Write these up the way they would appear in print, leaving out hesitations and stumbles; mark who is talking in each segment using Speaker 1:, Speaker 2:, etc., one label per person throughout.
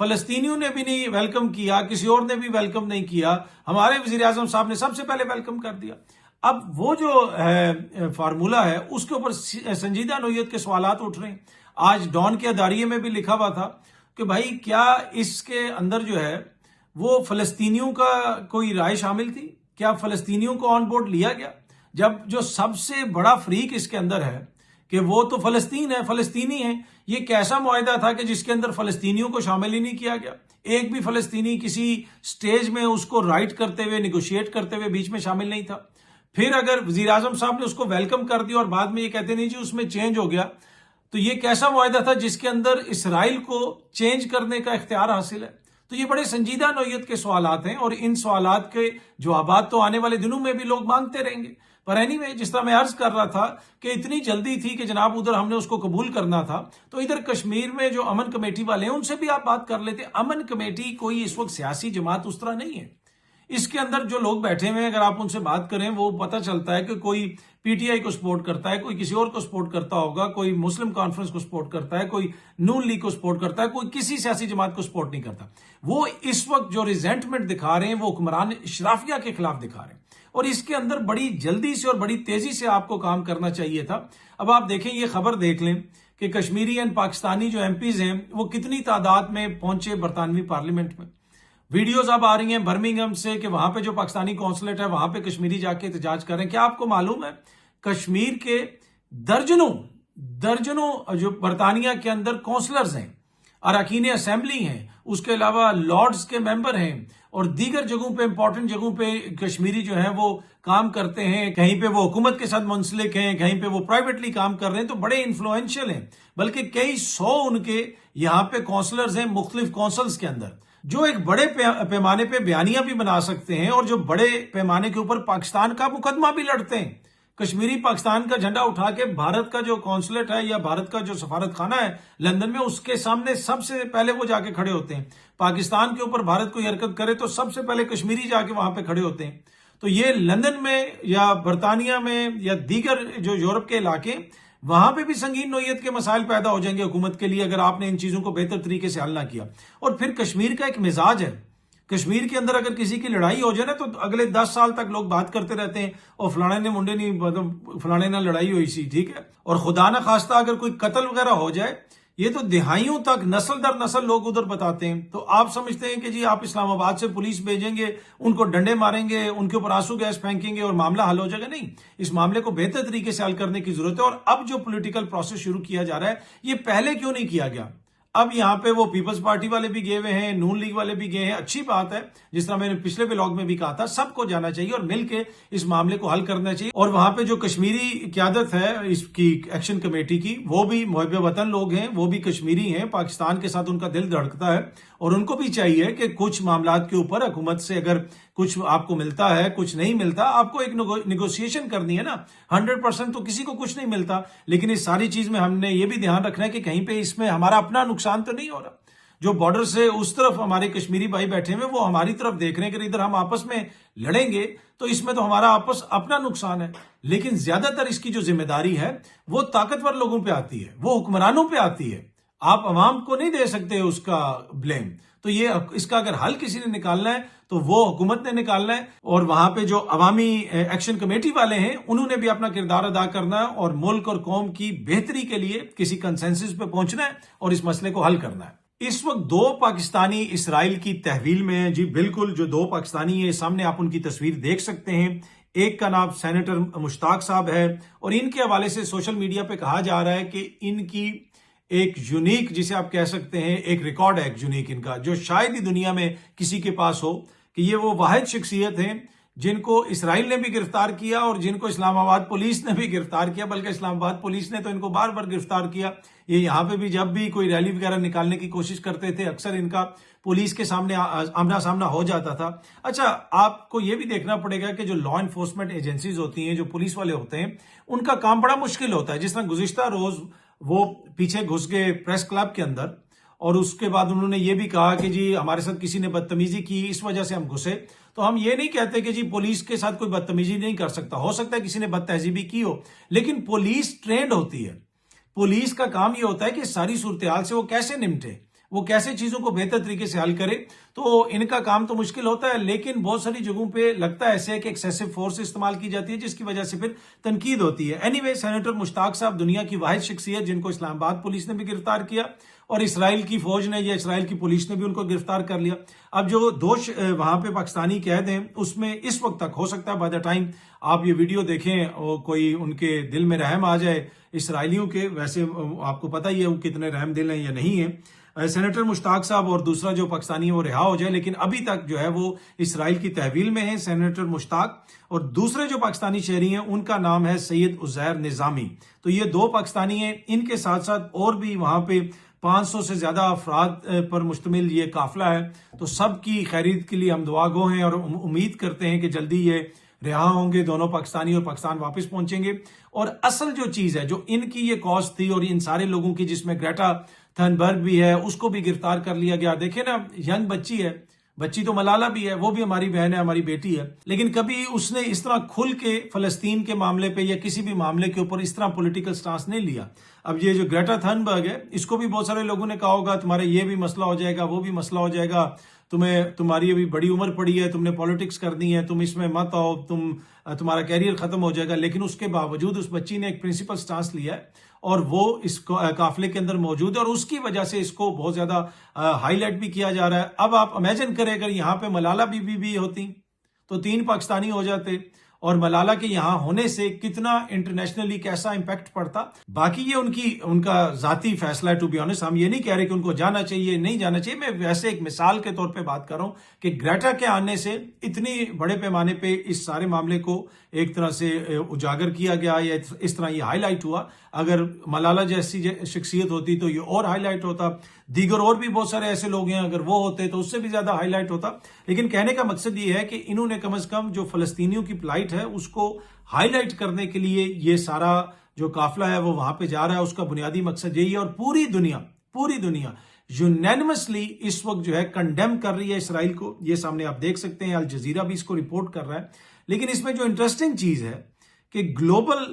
Speaker 1: فلسطینیوں نے بھی نہیں ویلکم کیا, کسی اور نے بھی ویلکم نہیں کیا, ہمارے وزیر اعظم صاحب نے سب سے پہلے ویلکم کر دیا. اب وہ جو فارمولا ہے اس کے اوپر سنجیدہ نوعیت کے سوالات اٹھ رہے ہیں. آج ڈان کے اداریے میں بھی لکھا ہوا تھا کہ بھائی کیا اس کے اندر جو ہے وہ فلسطینیوں کا کوئی رائے شامل تھی, کیا فلسطینیوں کو آن بورڈ لیا گیا, جب جو سب سے بڑا فریق اس کے اندر ہے کہ وہ تو فلسطین ہے, فلسطینی ہیں. یہ کیسا معاہدہ تھا کہ جس کے اندر فلسطینیوں کو شامل ہی نہیں کیا گیا؟ ایک بھی فلسطینی کسی سٹیج میں اس کو رائٹ کرتے ہوئے, نیگوشیٹ کرتے ہوئے بیچ میں شامل نہیں تھا. پھر اگر وزیر اعظم صاحب نے اس کو ویلکم کر دیا اور بعد میں یہ کہتے نہیں جی اس میں چینج ہو گیا, تو یہ کیسا معاہدہ تھا جس کے اندر اسرائیل کو چینج کرنے کا اختیار حاصل ہے؟ تو یہ بڑے سنجیدہ نوعیت کے سوالات ہیں اور ان سوالات کے جوابات تو آنے والے دنوں میں بھی لوگ مانگتے رہیں گے. پر اینی وے, جس طرح میں عرض کر رہا تھا کہ اتنی جلدی تھی کہ جناب ادھر ہم نے اس کو قبول کرنا تھا, تو ادھر کشمیر میں جو امن کمیٹی والے ہیں ان سے بھی آپ بات کر لیتے. امن کمیٹی کوئی اس وقت سیاسی جماعت اس طرح نہیں ہے. اس کے اندر جو لوگ بیٹھے ہوئے ہیں اگر آپ ان سے بات کریں وہ پتہ چلتا ہے کہ کوئی پی ٹی آئی کو سپورٹ کرتا ہے, کوئی کسی اور کو سپورٹ کرتا ہوگا, کوئی مسلم کانفرنس کو سپورٹ کرتا ہے, کوئی نون لیگ کو سپورٹ کرتا ہے, کوئی کسی سیاسی جماعت کو سپورٹ نہیں کرتا. وہ اس وقت جو ریزنٹمنٹ دکھا رہے ہیں وہ حکمران اشرافیہ کے خلاف دکھا رہے ہیں, اور اس کے اندر بڑی جلدی سے اور بڑی تیزی سے آپ کو کام کرنا چاہیے تھا. اب آپ دیکھیں, یہ خبر دیکھ لیں کہ کشمیری اینڈ پاکستانی جو ایم پیز ہیں وہ کتنی تعداد میں پہنچے برطانوی پارلیمنٹ میں. ویڈیوز اب آ رہی ہیں برمنگھم سے کہ وہاں پہ جو پاکستانی قونصلیٹ ہے وہاں پہ کشمیری جا کے احتجاج کر رہے ہیں. کیا آپ کو معلوم ہے کشمیر کے درجنوں جو برطانیہ کے اندر کونسلرز ہیں, اراکین اسمبلی ہیں, اس کے علاوہ لارڈز کے ممبر ہیں, اور دیگر جگہوں پہ امپورٹنٹ جگہوں پہ کشمیری جو ہیں وہ کام کرتے ہیں. کہیں پہ وہ حکومت کے ساتھ منسلک ہیں, کہیں پہ وہ پرائیویٹلی کام کر رہے ہیں, تو بڑے انفلوئنشل ہیں. بلکہ کئی سو ان کے یہاں پہ کونسلرز ہیں مختلف کونسلز کے اندر, جو ایک بڑے پیمانے پہ بیانیاں بھی بنا سکتے ہیں اور جو بڑے پیمانے کے اوپر پاکستان کا مقدمہ بھی لڑتے ہیں. کشمیری پاکستان کا جھنڈا اٹھا کے بھارت کا جو کونسلیٹ ہے یا بھارت کا جو سفارت خانہ ہے لندن میں, اس کے سامنے سب سے پہلے وہ جا کے کھڑے ہوتے ہیں. پاکستان کے اوپر بھارت کوئی حرکت کرے تو سب سے پہلے کشمیری جا کے وہاں پہ کھڑے ہوتے ہیں. تو یہ لندن میں یا برطانیہ میں یا دیگر جو یورپ کے علاقے, وہاں پہ بھی سنگین نوعیت کے مسائل پیدا ہو جائیں گے حکومت کے لیے اگر آپ نے ان چیزوں کو بہتر طریقے سے حل نہ کیا. اور پھر کشمیر کا ایک مزاج ہے, کشمیر کے اندر اگر کسی کی لڑائی ہو جائے نا تو اگلے 10 سال تک لوگ بات کرتے رہتے ہیں, اور فلانے نے منڈے نہیں, فلانے نہ لڑائی ہوئی سی, ٹھیک ہے. اور خدا نہ خواستہ اگر کوئی قتل وغیرہ ہو جائے, یہ تو دہائیوں تک نسل در نسل لوگ ادھر بتاتے ہیں. تو آپ سمجھتے ہیں کہ جی آپ اسلام آباد سے پولیس بھیجیں گے, ان کو ڈنڈے ماریں گے, ان کے اوپر آنسو گیس پھینکیں گے اور معاملہ حل ہو جائے گا؟ نہیں, اس معاملے کو بہتر طریقے سے حل کرنے کی ضرورت ہے. اور اب جو پولیٹیکل پروسیس شروع کیا جا رہا ہے, یہ پہلے کیوں نہیں کیا گیا؟ اب یہاں پہ وہ پیپلز پارٹی والے بھی گئے ہوئے ہیں, نون لیگ والے بھی گئے ہیں, اچھی بات ہے. جس طرح میں نے پچھلے ولاگ میں بھی کہا تھا, سب کو جانا چاہیے اور مل کے اس معاملے کو حل کرنا چاہیے. اور وہاں پہ جو کشمیری قیادت ہے اس کی ایکشن کمیٹی کی, وہ بھی محب وطن لوگ ہیں, وہ بھی کشمیری ہیں, پاکستان کے ساتھ ان کا دل دھڑکتا ہے, اور ان کو بھی چاہیے کہ کچھ معاملات کے اوپر حکومت سے اگر کچھ آپ کو ملتا ہے, کچھ نہیں ملتا, آپ کو ایک نیگوشیشن کرنی ہے نا. 100% تو کسی کو کچھ نہیں ملتا, لیکن اس ساری چیز میں ہم نے یہ بھی دھیان رکھنا ہے کہ کہیں پہ اس میں ہمارا اپنا نقصان تو نہیں ہو رہا. جو بارڈر سے اس طرف ہمارے کشمیری بھائی بیٹھے ہوئے وہ ہماری طرف دیکھ رہے ہیں کہ ادھر ہم آپس میں لڑیں گے تو اس میں تو ہمارا آپس اپنا نقصان ہے. لیکن زیادہ تر اس کی جو ذمہ داری ہے وہ طاقتور لوگوں پہ آتی ہے, وہ حکمرانوں پہ آتی ہے. آپ عوام کو نہیں دے سکتے اس کا بلیم. تو یہ اس کا اگر حل کسی نے نکالنا ہے تو وہ حکومت نے نکالنا ہے, اور وہاں پہ جو عوامی ایکشن کمیٹی والے ہیں انہوں نے بھی اپنا کردار ادا کرنا ہے اور ملک اور قوم کی بہتری کے لیے کسی کنسنسس پہ پہنچنا ہے اور اس مسئلے کو حل کرنا ہے. اس وقت 2 پاکستانی اسرائیل کی تحویل میں ہیں. جی بالکل, جو 2 پاکستانی ہیں سامنے آپ ان کی تصویر دیکھ سکتے ہیں. ایک کا نام سینیٹر مشتاق صاحب ہے, اور ان کے حوالے سے سوشل میڈیا پہ کہا جا رہا ہے کہ ان کی ایک یونیک, جسے آپ کہہ سکتے ہیں ایک ریکارڈ ہے ایک یونیک ان کا, جو شاید ہی دنیا میں کسی کے پاس ہو, کہ یہ وہ واحد شخصیت ہیں جن کو اسرائیل نے بھی گرفتار کیا اور جن کو اسلام آباد پولیس نے بھی گرفتار کیا. بلکہ اسلام آباد پولیس نے تو ان کو بار بار گرفتار کیا. یہ یہاں پہ بھی جب بھی کوئی ریلی وغیرہ نکالنے کی کوشش کرتے تھے اکثر ان کا پولیس کے سامنے آمنا سامنا ہو جاتا تھا. اچھا, آپ کو یہ بھی دیکھنا پڑے گا کہ جو لا انفورسمنٹ ایجنسیز ہوتی ہیں, جو پولیس والے ہوتے ہیں, ان کا کام بڑا مشکل ہوتا ہے. جس طرح گزشتہ روز وہ پیچھے گھس گئے پریس کلب کے اندر, اور اس کے بعد انہوں نے یہ بھی کہا کہ جی ہمارے ساتھ کسی نے بدتمیزی کی, اس وجہ سے ہم گھسے. تو ہم یہ نہیں کہتے کہ جی پولیس کے ساتھ کوئی بدتمیزی نہیں کر سکتا, ہو سکتا ہے کسی نے بد تہذیبی کی ہو, لیکن پولیس ٹرینڈ ہوتی ہے. پولیس کا کام یہ ہوتا ہے کہ ساری صورتحال سے وہ کیسے نمٹے. وہ کیسے چیزوں کو بہتر طریقے سے حل کرے. تو ان کا کام تو مشکل ہوتا ہے، لیکن بہت ساری جگہوں پہ لگتا ہے ایسے کہ ایکسیسو فورس استعمال کی جاتی ہے، جس کی وجہ سے پھر تنقید ہوتی ہے. اینی وے، سینیٹر مشتاق صاحب دنیا کی واحد شخصیت جن کو اسلام آباد پولیس نے بھی گرفتار کیا، اور اسرائیل کی فوج نے یا اسرائیل کی پولیس نے بھی ان کو گرفتار کر لیا. اب جو وہاں پہ پاکستانی قید ہیں، اس میں اس وقت تک ہو سکتا ہے بائی دا ٹائم آپ یہ ویڈیو دیکھیں کوئی ان کے دل میں رحم آ جائے اسرائیلیوں کے. ویسے آپ کو پتہ ہی ہے وہ کتنے رحم دل ہیں یا نہیں ہیں. سینیٹر مشتاق صاحب اور دوسرا جو پاکستانی ہے وہ رہا ہو جائے، لیکن ابھی تک جو ہے وہ اسرائیل کی تحویل میں ہیں سینیٹر مشتاق. اور دوسرے جو پاکستانی شہری ہیں ان کا نام ہے سید عزیر نظامی. تو یہ دو پاکستانی ہیں. ان کے ساتھ ساتھ اور بھی وہاں پہ 500 سے زیادہ افراد پر مشتمل یہ قافلہ ہے. تو سب کی خیریت کے لیے ہم دعا گو ہیں اور امید کرتے ہیں کہ جلدی یہ رہا ہوں گے دونوں پاکستانی اور پاکستان واپس پہنچیں گے. اور اصل جو چیز ہے جو ان کی یہ کاز تھی اور ان سارے لوگوں کی، جس میں گریٹا تھنبرگ بھی ہے، اس کو بھی گرفتار کر لیا گیا. دیکھیں نا، ینگ بچی ہے، بچی تو ملالہ بھی ہے، وہ بھی ہماری بہن ہے، ہماری بیٹی ہے، لیکن کبھی اس نے اس طرح کھل کے فلسطین کے معاملے پہ یا کسی بھی معاملے کے اوپر اس طرح پولیٹیکل سٹانس نہیں لیا. اب یہ جو گریٹا تھنبرگ ہے، اس کو بھی بہت سارے لوگوں نے کہا ہوگا تمہارے یہ بھی مسئلہ ہو جائے گا، وہ بھی مسئلہ ہو جائے گا، تمہاری ابھی بڑی عمر پڑی ہے، تم نے پالیٹکس کرنی ہے، تم اس میں مت آؤ، تمہارا کیریئر ختم ہو جائے گا. لیکن اس کے باوجود اس بچی نے ایک پرنسپل سٹانس لیا ہے اور وہ اس قافلے کے اندر موجود ہے، اور اس کی وجہ سے اس کو بہت زیادہ ہائی لائٹ بھی کیا جا رہا ہے. اب آپ امیجن کریں اگر یہاں پہ ملالہ بھی ہوتی تو 3 پاکستانی ہو جاتے، اور ملالہ کے یہاں ہونے سے کتنا انٹرنیشنلی کیسا امپیکٹ پڑتا. باقی یہ ان کا ذاتی فیصلہ ہے. ٹو بی آنسٹ ہم یہ نہیں کہہ رہے کہ ان کو جانا چاہیے نہیں جانا چاہیے. میں ویسے ایک مثال کے طور پہ بات کر رہا ہوں کہ گریٹا کے آنے سے اتنی بڑے پیمانے پہ اس سارے معاملے کو ایک طرح سے اجاگر کیا گیا یا اس طرح یہ ہائی لائٹ ہوا. اگر ملالہ جیسی شخصیت ہوتی تو یہ اور ہائی لائٹ ہوتا. دیگر اور بھی بہت سارے ایسے لوگ ہیں، اگر وہ ہوتے تو اس سے بھی زیادہ ہائی لائٹ ہوتا. لیکن کہنے کا مقصد یہ ہے کہ انہوں نے کم از کم جو فلسطینیوں کی پلائٹ ہے اس کو ہائی لائٹ کرنے کے لیے یہ سارا جو قافلہ ہے وہ وہاں پہ جا رہا ہے. اس کا بنیادی مقصد یہی ہے. اور پوری دنیا یونینیمسلی اس وقت جو ہے کنڈیم کر رہی ہے اسرائیل کو. یہ سامنے آپ دیکھ سکتے ہیں، الجزیرہ بھی اس کو رپورٹ کر رہا ہے. لیکن اس میں جو انٹرسٹنگ چیز ہے کہ گلوبل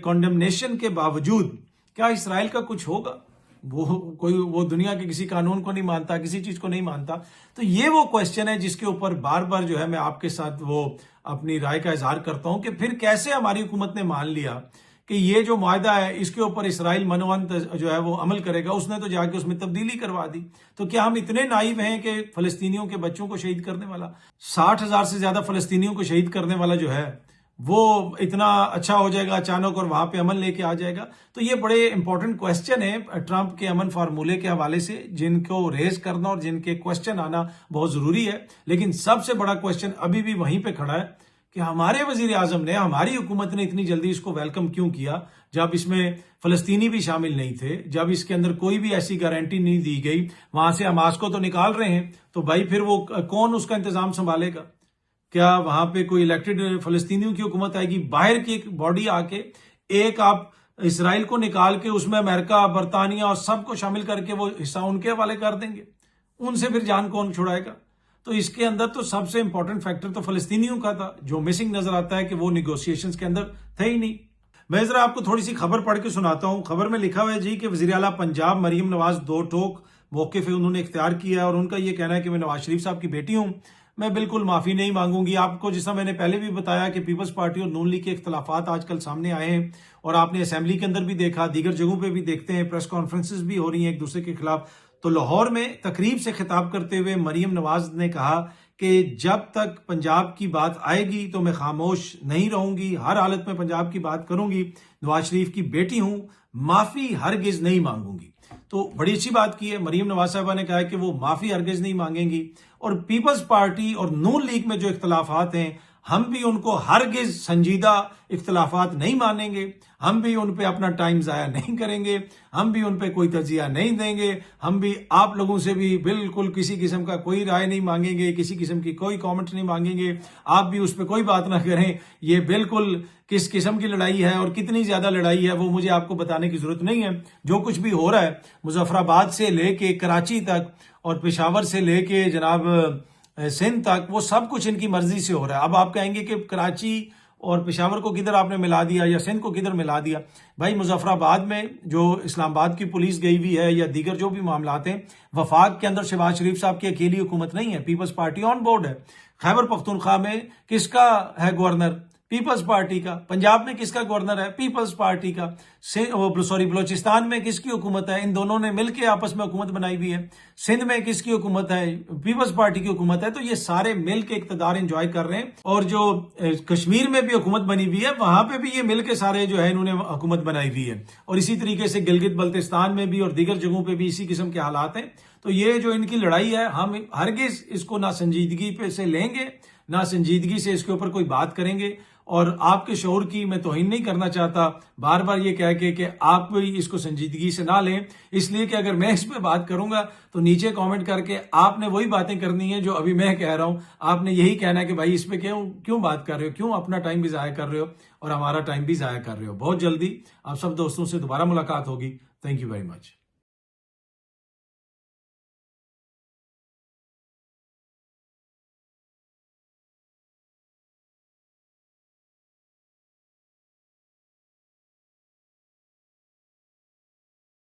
Speaker 1: کنڈمنیشن کے باوجود کیا اسرائیل کا کچھ ہوگا؟ وہ دنیا کے کسی قانون کو نہیں مانتا، کسی چیز کو نہیں مانتا. تو یہ وہ کوشچن ہے جس کے اوپر بار بار جو ہے میں آپ کے ساتھ وہ اپنی رائے کا اظہار کرتا ہوں کہ پھر کیسے ہماری حکومت نے مان لیا کہ یہ جو معاہدہ ہے اس کے اوپر اسرائیل منوانت جو ہے وہ عمل کرے گا. اس نے تو جا کے اس میں تبدیلی کروا دی. تو کیا ہم اتنے نائب ہیں کہ فلسطینیوں کے بچوں کو شہید کرنے والا 60,000 سے زیادہ فلسطینیوں کو شہید کرنے والا جو ہے وہ اتنا اچھا ہو جائے گا اچانک اور وہاں پہ امن لے کے آ جائے گا؟ تو یہ بڑے امپورٹنٹ کوشچن ہیں ٹرمپ کے امن فارمولے کے حوالے سے، جن کو ریز کرنا اور جن کے کوشچن آنا بہت ضروری ہے. لیکن سب سے بڑا کوشچن ابھی بھی وہیں پہ کھڑا ہے کہ ہمارے وزیر اعظم نے، ہماری حکومت نے اتنی جلدی اس کو ویلکم کیوں کیا جب اس میں فلسطینی بھی شامل نہیں تھے، جب اس کے اندر کوئی بھی ایسی گارنٹی نہیں دی گئی. وہاں سے حماس کو تو نکال رہے ہیں، تو بھائی پھر وہ کون اس کا انتظام سنبھالے گا؟ کیا وہاں پہ کوئی الیکٹڈ فلسطینیوں کی حکومت آئے گی؟ باہر کی ایک باڈی آ کے ایک آپ اسرائیل کو نکال کے اس میں امریکہ، برطانیہ اور سب کو شامل کر کے وہ حصہ ان کے حوالے کر دیں گے؟ ان سے پھر جان کون چھڑائے گا؟ تو اس کے اندر تو سب سے امپورٹنٹ فیکٹر تو فلسطینیوں کا تھا، جو مسنگ نظر آتا ہے کہ وہ نیگوسیشنز کے اندر تھے ہی نہیں. میں ذرا آپ کو تھوڑی سی خبر پڑھ کے سناتا ہوں. خبر میں لکھا ہوا ہے جی کہ وزیر اعلیٰ پنجاب مریم نواز 2 ٹوک موقف انہوں نے اختیار کیا ہے، اور ان کا یہ کہنا ہے کہ میں نواز شریف صاحب کی بیٹی ہوں، میں بالکل معافی نہیں مانگوں گی. آپ کو جیسا میں نے پہلے بھی بتایا کہ پیپلز پارٹی اور نون لیگ کے اختلافات آج کل سامنے آئے ہیں، اور آپ نے اسمبلی کے اندر بھی دیکھا، دیگر جگہوں پہ بھی دیکھتے ہیں، پریس کانفرنسز بھی ہو رہی ہیں ایک دوسرے کے خلاف. تو لاہور میں تقریب سے خطاب کرتے ہوئے مریم نواز نے کہا کہ جب تک پنجاب کی بات آئے گی تو میں خاموش نہیں رہوں گی، ہر حالت میں پنجاب کی بات کروں گی، نواز شریف کی بیٹی ہوں، معافی ہرگز نہیں مانگوں گی. تو بڑی اچھی بات کی ہے. مریم نواز صاحبہ نے کہا ہے کہ وہ معافی ہرگز نہیں مانگیں گی، اور پیپلز پارٹی اور نون لیگ میں جو اختلافات ہیں ہم بھی ان کو ہرگز سنجیدہ اختلافات نہیں مانیں گے، ہم بھی ان پہ اپنا ٹائم ضائع نہیں کریں گے، ہم بھی ان پہ کوئی تجزیہ نہیں دیں گے، ہم بھی آپ لوگوں سے بھی بالکل کسی قسم کا کوئی رائے نہیں مانگیں گے، کسی قسم کی کوئی کامنٹ نہیں مانگیں گے، آپ بھی اس پہ کوئی بات نہ کریں. یہ بالکل کس قسم کی لڑائی ہے اور کتنی زیادہ لڑائی ہے وہ مجھے آپ کو بتانے کی ضرورت نہیں ہے. جو کچھ بھی ہو رہا ہے مظفر آباد سے لے کے کراچی تک اور پشاور سے لے کے جناب سندھ تک، وہ سب کچھ ان کی مرضی سے ہو رہا ہے. اب آپ کہیں گے کہ کراچی اور پشاور کو کدھر آپ نے ملا دیا یا سندھ کو کدھر ملا دیا. بھائی مظفر آباد میں جو اسلام آباد کی پولیس گئی ہوئی ہے یا دیگر جو بھی معاملات ہیں، وفاق کے اندر شہباز شریف صاحب کی اکیلی حکومت نہیں ہے، پیپلز پارٹی آن بورڈ ہے. خیبر پختونخوا میں کس کا ہے گورنر؟ پیپلز پارٹی کا. پنجاب میں کس کا گورنر ہے؟ پیپلز پارٹی کا. بلوچستان میں کس کی حکومت ہے؟ ان دونوں نے مل کے آپس میں حکومت بنائی ہوئی ہے. سندھ میں کس کی حکومت ہے؟ پیپلز پارٹی کی حکومت ہے. تو یہ سارے مل کے اقتدار انجوائے کر رہے ہیں. اور جو کشمیر میں بھی حکومت بنی ہوئی ہے وہاں پہ بھی یہ مل کے سارے جو ہے انہوں نے حکومت بنائی ہوئی ہے. اور اسی طریقے سے گلگت بلتستان میں بھی اور دیگر جگہوں پہ بھی اسی قسم کے حالات ہیں. تو یہ جو ان کی لڑائی ہے، ہم ہرگز اس کو نہ سنجیدگی پہ سے لیں گے، نہ سنجیدگی سے اس کے اوپر کوئی بات کریں گے. اور آپ کے شعور کی میں توہین نہیں کرنا چاہتا بار بار یہ کہہ کے کہ آپ بھی اس کو سنجیدگی سے نہ لیں، اس لیے کہ اگر میں اس پہ بات کروں گا تو نیچے کامنٹ کر کے آپ نے وہی باتیں کرنی ہیں جو ابھی میں کہہ رہا ہوں. آپ نے یہی کہنا ہے کہ بھائی اس پہ کیوں بات کر رہے ہو، کیوں اپنا ٹائم بھی ضائع کر رہے ہو اور ہمارا ٹائم بھی ضائع کر رہے ہو. بہت جلدی آپ سب دوستوں سے دوبارہ ملاقات ہوگی. Thank you very much.